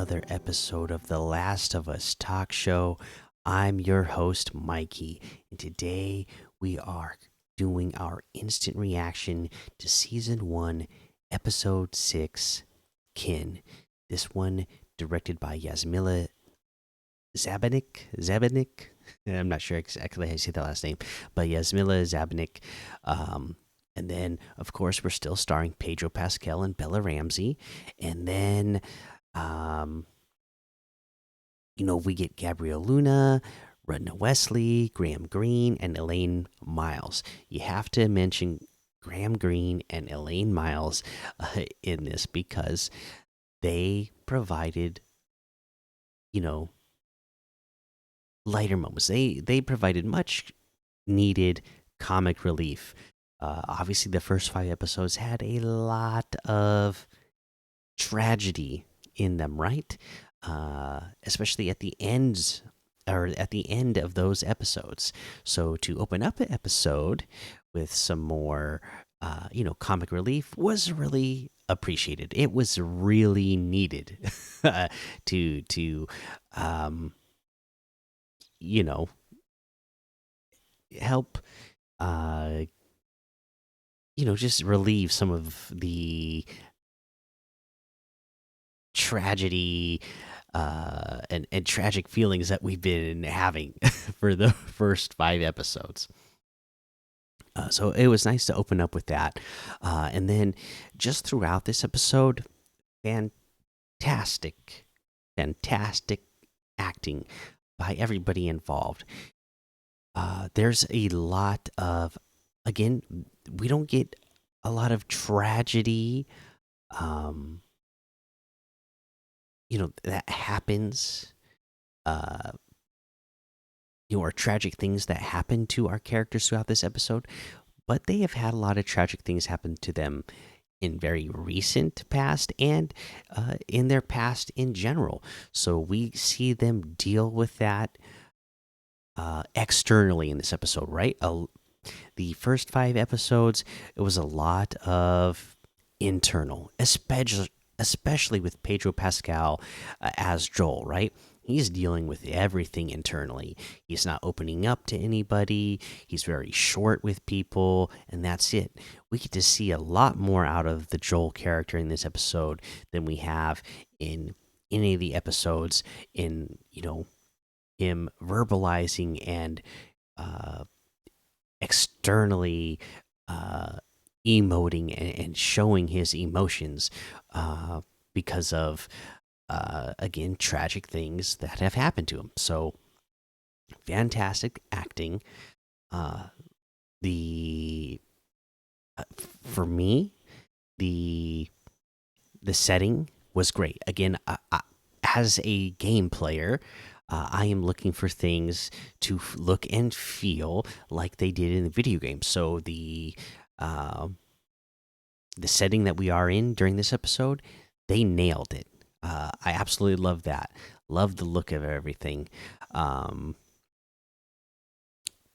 another episode of The Last of Us Talk Show. I'm your host, Mikey, and today we are doing our instant reaction to Season 1, Episode 6, Kin. This one directed by Yasmila Zabanik. I'm not sure exactly how you say that last name, but Yasmila Zabanik. And then, of course, we're still starring Pedro Pascal and Bella Ramsey. And then, um, we get Gabrielle Luna, Rudna Wesley, Graham Greene, and Elaine Miles. You have to mention Graham Greene and Elaine Miles in this because they provided, you know, lighter moments. They provided much needed comic relief. Obviously, the first 5 episodes had a lot of tragedy in them, right? Especially at the ends or at the end of those episodes. So to open up an episode with some more, comic relief was really appreciated. It was really needed to, um, you know, help, uh, just relieve some of the tragedy and tragic feelings that we've been having for the first 5 episodes. So it was nice to open up with that. And then just throughout this episode, fantastic, fantastic acting by everybody involved. There's a lot of, again, we don't get a lot of tragedy. Um, that happens, uh or tragic things that happen to our characters throughout this episode, but they have had a lot of tragic things happen to them in very recent past and in their past in general, so we see them deal with that externally in this episode, right? The first 5 episodes, it was a lot of internal, especially with Pedro Pascal as Joel, right? He's dealing with everything internally. He's not opening up to anybody. He's very short with people, and that's it. We get to see a lot more out of the Joel character in this episode than we have in any of the episodes. In him verbalizing and uh, externally emoting and showing his emotions because of again tragic things that have happened to him. So fantastic acting. Uh, the For me, the setting was great. Again, as a game player, I am looking for things to look and feel like they did in the video game. So uh, the setting that we are in during this episode, they nailed it. I absolutely love that. Love the look of everything. Um,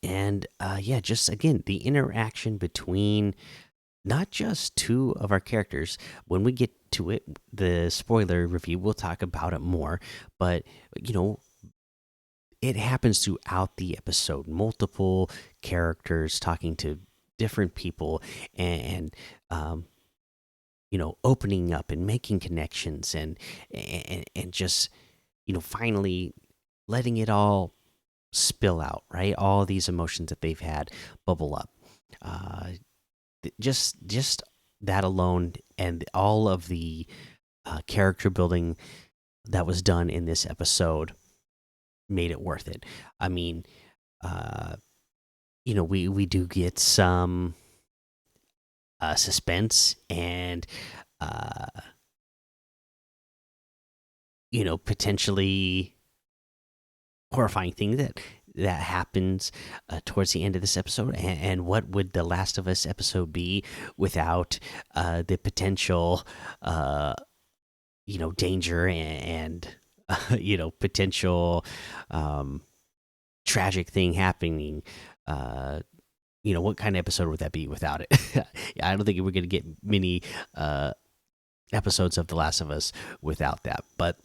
and yeah, just again, the interaction between not just two of our characters. When we get to it, the spoiler review, we'll talk about it more. But, it happens throughout the episode. Multiple characters talking to different people and opening up and making connections and just finally letting it all spill out, right? All these emotions that they've had bubble up. uh just that alone and all of the character building that was done in this episode made it worth it. I mean, uh we do get some suspense and uh potentially horrifying thing that happens towards the end of this episode. And what would the Last of Us episode be without the potential danger and potential um tragic thing happening. What kind of episode would that be without it? I don't think we're going to get many episodes of The Last of Us without that. But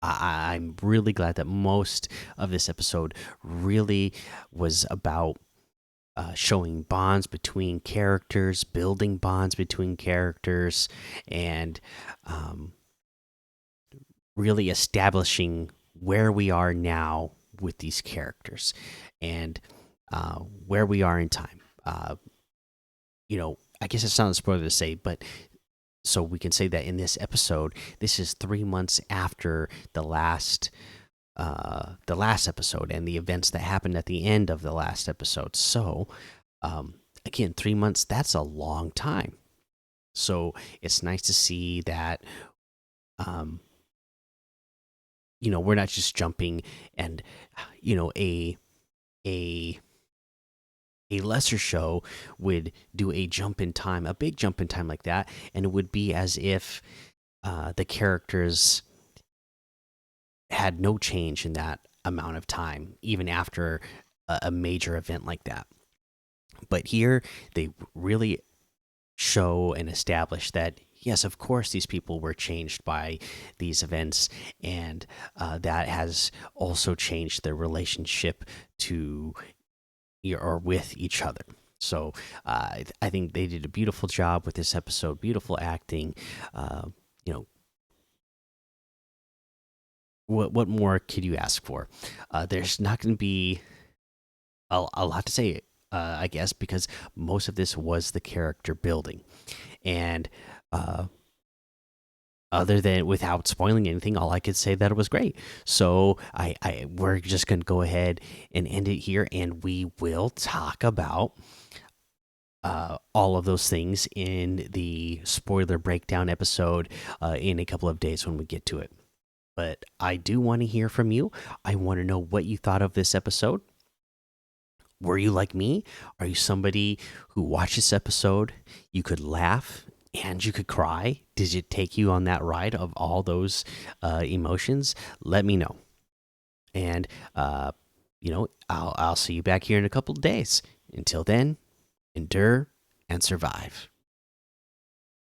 I'm really glad that most of this episode really was about showing bonds between characters, building bonds between characters, and um, really establishing where we are now with these characters and where we are in time. I guess it sounds spoiler to say, but so we can say that in this episode, this is 3 months after the last episode and the events that happened at the end of the last episode. So, again, 3 months, that's a long time. So it's nice to see that, um, we're not just jumping and, you know, a, a lesser show would do a jump in time, a big jump in time like that, and it would be as if the characters had no change in that amount of time, even after a major event like that. But here, they really show and establish that yes, of course, these people were changed by these events, and that has also changed their relationship to or with each other. So I think they did a beautiful job with this episode. Beautiful acting. You know, what more could you ask for? There's not going to be a lot to say, I guess, because most of this was the character building, and other than without spoiling anything, all I could say that it was great. So we're just gonna go ahead and end it here, and we will talk about all of those things in the spoiler breakdown episode in a couple of days when we get to it. But I do want to hear from you. I want to know what you thought of this episode. Were you like me? Are you somebody who watched this episode? You could laugh and you could cry. Did it take you on that ride of all those emotions? Let me know. And I'll see you back here in a couple of days. Until then, endure and survive.